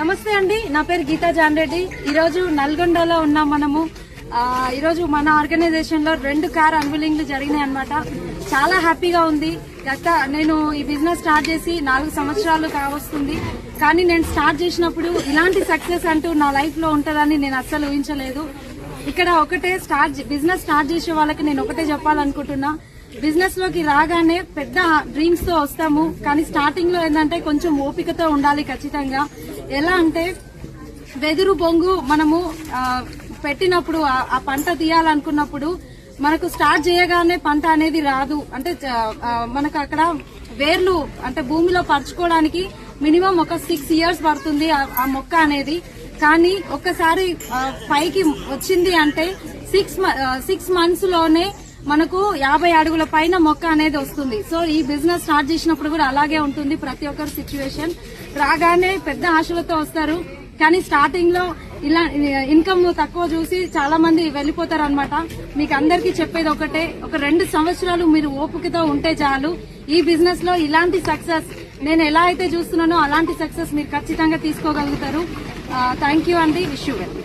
నమస్తే అండి, నా పేరు గీతా జాన్ రెడ్డి. ఈరోజు నల్గొండలో ఉన్నాం మనము. ఈరోజు మన ఆర్గనైజేషన్ లో 2 కార్ అన్వీలింగ్లు జరిగినాయి అన్నమాట. చాలా హ్యాపీగా ఉంది. నేను ఈ బిజినెస్ స్టార్ట్ చేసి 4 సంవత్సరాలు కావస్తుంది. కానీ నేను స్టార్ట్ చేసినప్పుడు ఇలాంటి సక్సెస్ అంటూ నా లైఫ్ లో ఉంటుందని నేను అస్సలు ఊహించలేదు. ఇక్కడ బిజినెస్ స్టార్ట్ చేసే వాళ్ళకి నేను ఒకటే చెప్పాలనుకుంటున్నా, బిజినెస్ లోకి రాగానే పెద్ద డ్రీమ్స్ తో వస్తాము. కానీ స్టార్టింగ్ లో ఏంటంటే కొంచెం ఓపికతో ఉండాలి ఖచ్చితంగా. ఎలా అంటే వెదురు బొంగు మనము పెట్టినప్పుడు ఆ పంట తీయాలనుకున్నప్పుడు మనకు స్టార్ట్ చేయగానే పంట అనేది రాదు. అంటే మనకు అక్కడ వేర్లు అంటే భూమిలో పరుచుకోవడానికి మినిమం ఒక 6 years పడుతుంది ఆ మొక్క అనేది. కానీ ఒక్కసారి పైకి వచ్చింది అంటే 6 months లోనే మనకు 50 అడుగుల పైన మొక్క అనేది వస్తుంది. సో ఈ బిజినెస్ స్టార్ట్ చేసినప్పుడు కూడా అలాగే ఉంటుంది. ప్రతి ఒక్కరి సిచ్యువేషన్ రాగానే పెద్ద ఆశలతో వస్తారు. కానీ స్టార్టింగ్ లో ఇలా ఇన్కమ్ తక్కువ చూసి చాలా మంది వెళ్లిపోతారు అనమాట. మీకు అందరికీ చెప్పేది ఒకటే, ఒక 2 సంవత్సరాలు మీరు ఓపికతో ఉంటే చాలు. ఈ బిజినెస్ లో ఇలాంటి సక్సెస్ నేను ఎలా అయితే చూస్తున్నానో అలాంటి సక్సెస్ మీరు ఖచ్చితంగా తీసుకోగలుగుతారు. థ్యాంక్ యూ అండి. Wish you well.